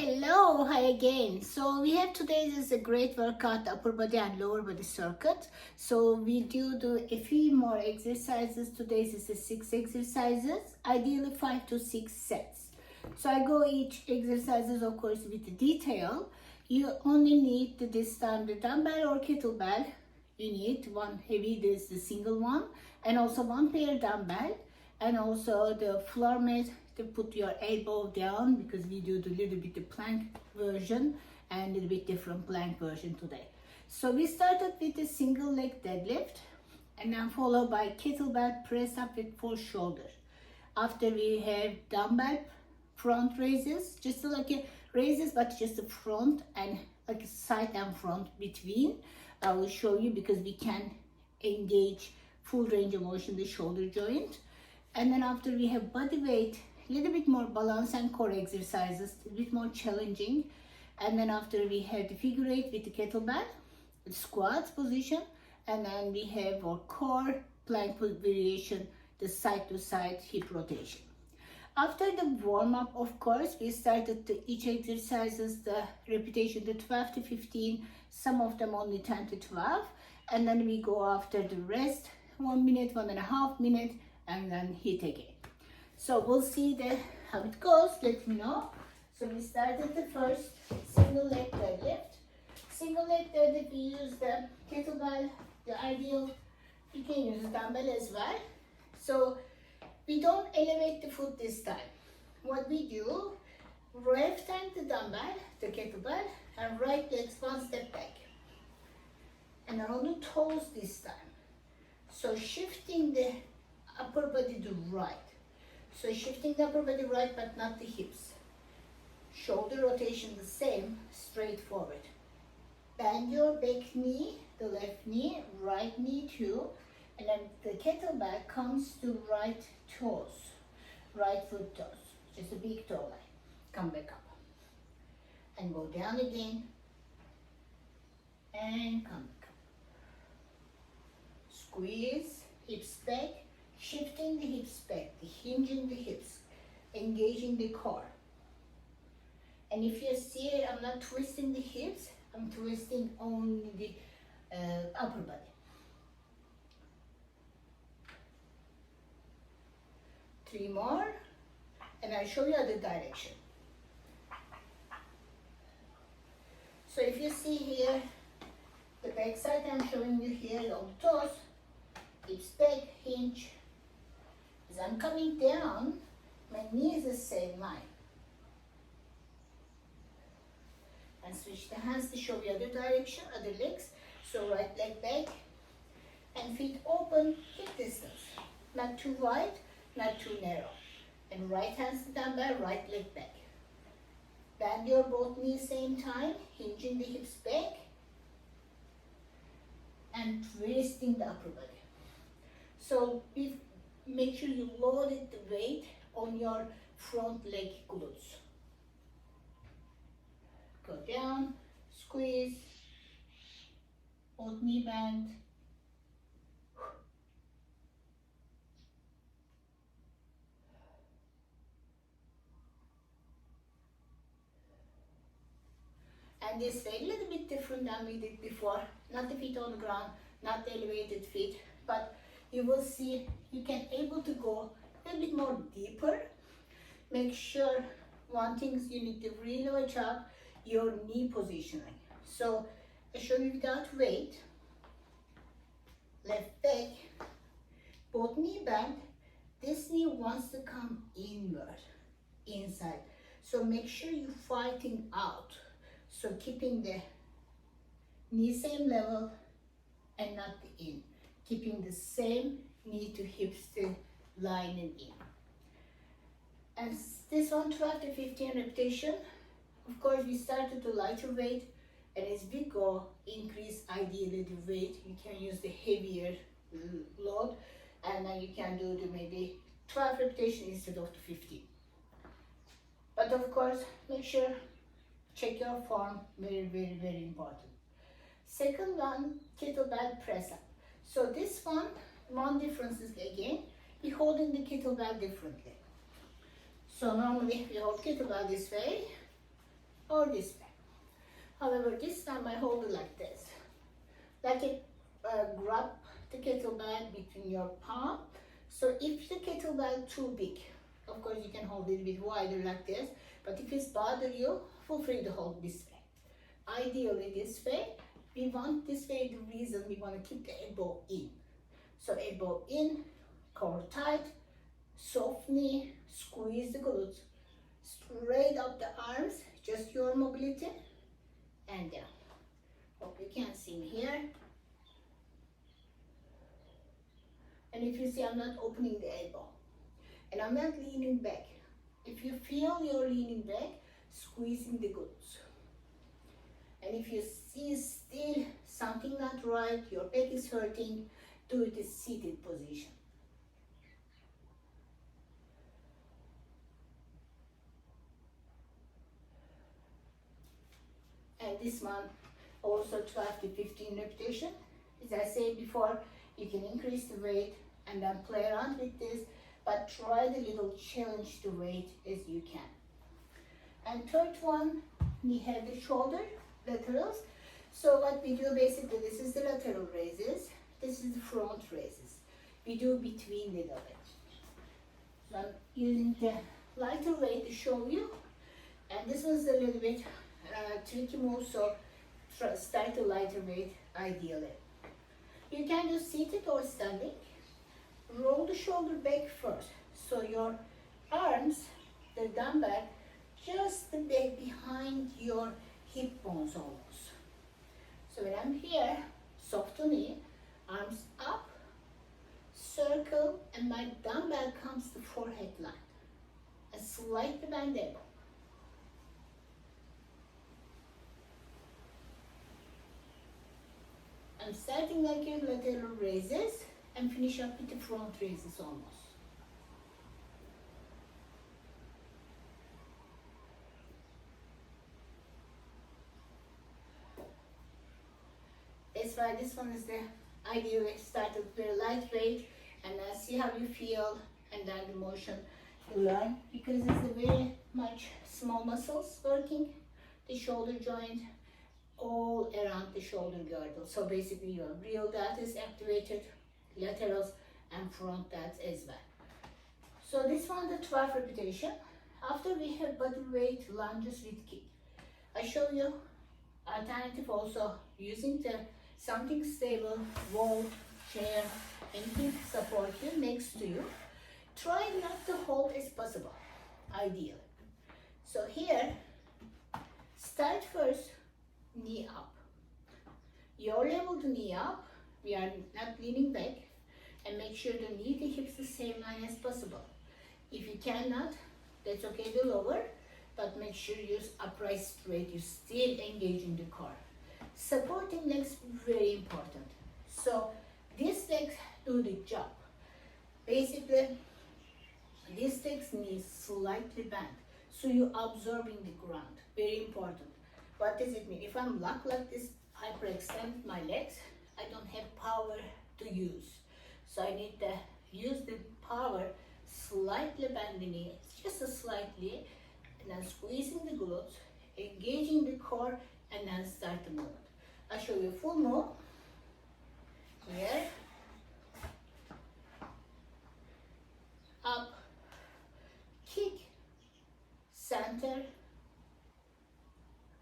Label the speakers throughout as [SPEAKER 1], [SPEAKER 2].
[SPEAKER 1] Hello, hi again. So we have today is a great workout, upper body and lower body circuit. So we do a few more exercises. Today is 6 exercises, ideally 5 to 6 sets. So I go each exercises of course with the detail. You only need this time the dumbbell or kettlebell. You need one heavy, this is the single one, and also one pair dumbbell, and also the floor mat to put your elbow down, because we do the little bit the plank version and a little bit different plank version today. So we started with the single leg deadlift and then followed by kettlebell press up with full shoulder. After we have dumbbell front raises, just like a raises but just the front and like side and front between. I will show you because we can engage full range of motion the shoulder joint. And then after we have body weight, a little bit more balance and core exercises, a bit more challenging. And then after we have the figure eight with the kettlebell, the squat position, and then we have our core plank variation, the side to side hip rotation. After the warm up, of course, we started each exercises, the repetition, the 12 to 15, some of them only 10 to 12. And then we go after the rest, 1 minute, 1.5 minutes, and then hit again. So we'll see how it goes. Let me know. So we started the first single leg deadlift. Single leg deadlift, we use the kettlebell, the ideal. You can use the dumbbell as well. So we don't elevate the foot this time. What we do, left hand the dumbbell, the kettlebell, and right legs one step back. And on the toes this time. So shifting the upper body to right. So shifting the upper body right but not the hips. Shoulder rotation the same, straight forward. Bend your back knee, the left knee, right knee too. And then the kettlebell comes to right toes, right foot toes. Just a big toe line. Come back up. And go down again. And come back up. Squeeze, hips back. Shifting the hips back, hinging the hips, engaging the core. And if you see, I'm not twisting the hips, I'm twisting only the upper body. Three more, and I'll show you other direction. So if you see here, the back side I'm showing you here on the toes, hips back, hinge. As I'm coming down, my knee is the same line. And switch the hands to show you other direction, other legs. So right leg back and feet open, hip distance. Not too wide, not too narrow. And right hands to dumbbell, right leg back. Bend your both knees same time, hinging the hips back and twisting the upper body. So make sure you loaded the weight on your front leg glutes. Go down, squeeze, both knee bend. And this way, a little bit different than we did before. Not the feet on the ground, not the elevated feet, but you will see you can able to go a little bit more deeper. Make sure one thing is you need to really watch out your knee positioning. So I show you without weight, left back, both knee bend. This knee wants to come inward, inside. So make sure you're fighting out. So keeping the knee same level and not the in. Keeping the same knee to hips to line and in. And this one 12 to 15 repetition. Of course, we started to lighter weight, and as we go, increase ideally the weight. You can use the heavier load, and then you can do the maybe 12 repetition instead of the 15. But of course, make sure check your form. Very, very, very important. Second one, kettlebell press up. So this one difference is again, we're holding the kettlebell differently. So normally we hold kettlebell this way, or this way. However, this time I hold it like this. Like it, grab the kettlebell between your palm. So if the kettlebell too big, of course you can hold it a bit wider like this, but if it's bother you, feel free to hold this way. Ideally this way. We want this way, the reason we want to keep the elbow in. So elbow in, core tight, soft knee, squeeze the glutes, straight up the arms, just your mobility, and down. Hope you can see me here. And if you see, I'm not opening the elbow. And I'm not leaning back. If you feel you're leaning back, squeezing the glutes. And if you see still something not right, your back is hurting, do it in seated position. And this one also 12 to 15 repetition. As I said before, you can increase the weight and then play around with this, but try the little challenge the weight as you can. And third one, we have the shoulder laterals. So what we do basically, this is the lateral raises, this is the front raises. We do between the bit. So I'm using the lighter weight to show you, and this was a little bit tricky move, so start a lighter weight ideally. You can do seated or standing. Roll the shoulder back first, so your arms, the dumbbell, just the back behind your hip bones almost. So when I'm here, soft to knee, arms up, circle, and my dumbbell comes to forehead line. And slightly bend elbow. I'm starting like your lateral raises and finish up with the front raises almost. That's why this one is the ideal way. Start with very lightweight and then see how you feel, and then the motion you learn, because it's a very much small muscles working, the shoulder joint, all around the shoulder girdle. So basically your real delts is activated, laterals and front delts as well. So this one, the 12 repetition. After we have body weight lunges with kick. I show you alternative also using the something stable, wall, chair, anything support you next to you. Try not to hold as possible, ideally. So here, start first, knee up. Your level to knee up, we are not leaning back, and make sure the knee to hips the same line as possible. If you cannot, that's okay to lower, but make sure you're upright straight, you're still engaging the core. Supporting legs, very important. So these legs do the job. Basically, these legs need slightly bent, so you're absorbing the ground, very important. What does it mean? If I'm locked like this, hyperextend my legs, I don't have power to use. So I need to use the power, slightly bend the knee, just a slightly, and then squeezing the glutes, engaging the core, and then start the movement. I'll show you a full move. Here, up, kick, center,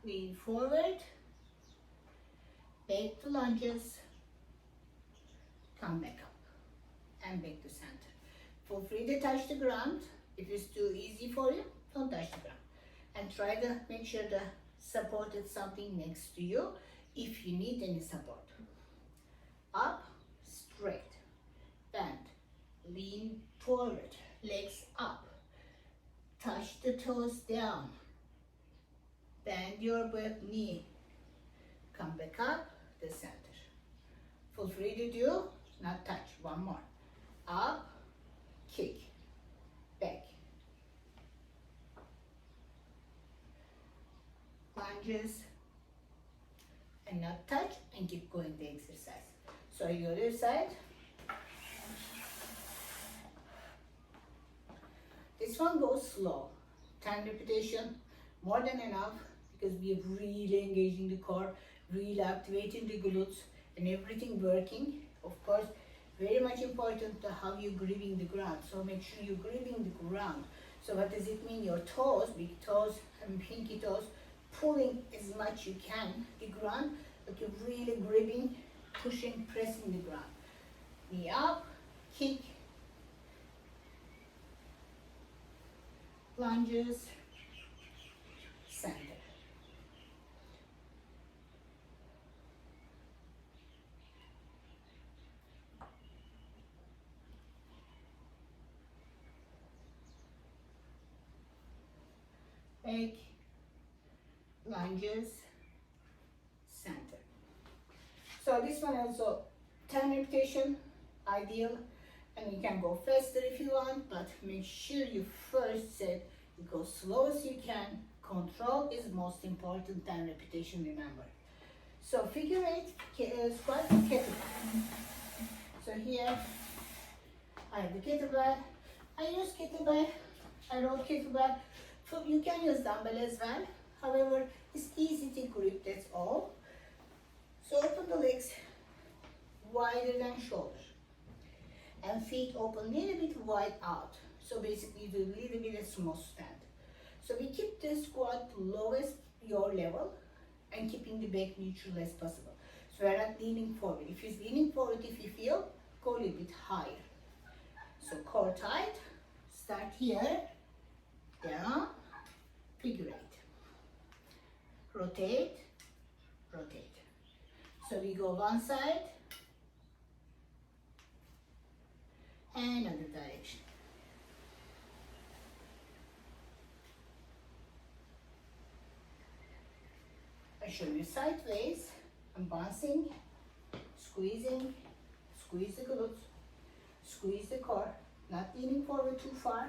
[SPEAKER 1] lean forward, back to lunges, come back up, and back to center. Feel free to touch the ground. If it's too easy for you, don't touch the ground. And try to make sure the support is something next to you if you need any support. Up, straight, bend, lean forward, legs up, touch the toes down, bend your back knee, come back up, the center. Feel free to do, not touch, one more. Up, kick, back. Lunges, and not touch, and keep going the exercise. So your other side. This one goes slow. 10 repetition, more than enough. because we are really engaging the core, really activating the glutes and everything working. Of course, very much important to how you're gripping the ground. So make sure you're gripping the ground. So what does it mean? Your toes, big toes and pinky toes, pulling as much you can the ground, but you're really gripping, pushing, pressing the ground. Knee up, kick, lunges, center. Back, lunges, center. So this one also 10 repetition, ideal, and you can go faster if you want, but make sure you first set, you go slow as you can. Control is most important than repetition, remember. So figure 8 squat kettlebell. So here I have the kettlebell. I use kettlebell, I roll kettlebell. So you can use dumbbell as well. However, it's easy to grip, that's all. So open the legs wider than shoulder. And feet open a little bit wide out. So basically do a little bit of small stand. So we keep the squat lowest your level and keeping the back neutral as possible. So we're not leaning forward. If you're leaning forward, if you feel, go a little bit higher. So core tight, start here, down, figure 8. Rotate, rotate. So we go one side, and other direction. I show you sideways. I'm bouncing, squeezing, squeeze the glutes, squeeze the core, not leaning forward too far.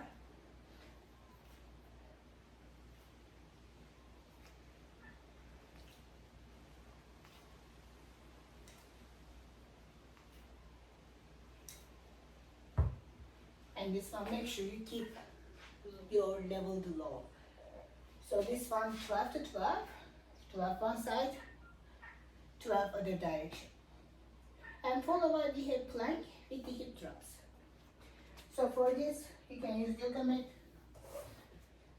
[SPEAKER 1] And this one, make sure you keep your level low. So this one, 12 to 12, 12 one side, 12 other direction. And follow by the hip plank with the hip thrusts. So for this, you can use yoga mat,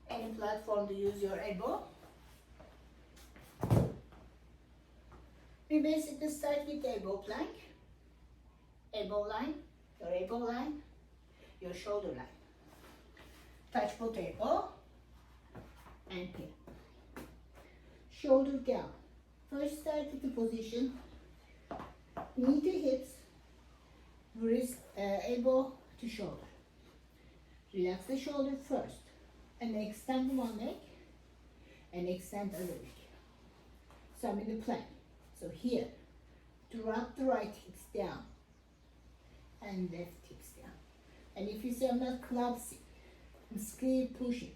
[SPEAKER 1] any platform to use your elbow. We basically start with the elbow plank, elbow line, your elbow line, your shoulder line. Touch both elbow and here. Shoulder down. First start with the position, knee to hips, wrist, elbow to shoulder. Relax the shoulder first and extend one leg and extend other leg. So I'm in the plank. So here, drop the right hips down and left hips down. And if you see I'm not collapsing, I'm still pushing.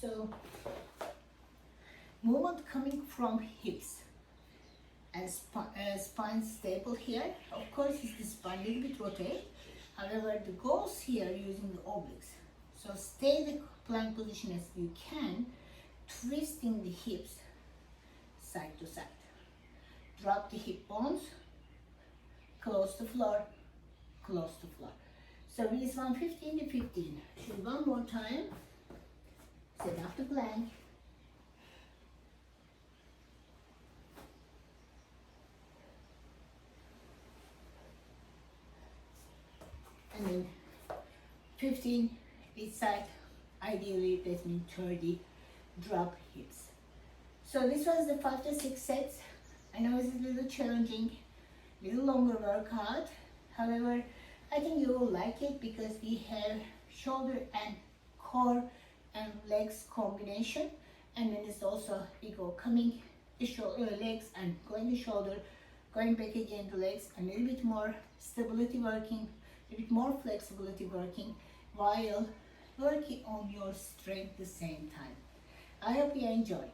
[SPEAKER 1] So, movement coming from hips and spine stable here. Of course, it's the spine a little bit rotate. However, the goals here using the obliques. So stay the plank position as you can, twisting the hips side to side. Drop the hip bones, close to floor, close to floor. So this one 15 to 15. So one more time. Set up the plank. And then 15 each side. Ideally, that means 30 drop hips. So this was the 5 to 6 sets. I know it's a little challenging, a little longer workout. However, I think you will like it because we have shoulder and core and legs combination, and then it's also we go coming the legs and going the shoulder, going back again the legs, and a little bit more stability working, a little bit more flexibility working while working on your strength at the same time. I hope you enjoy.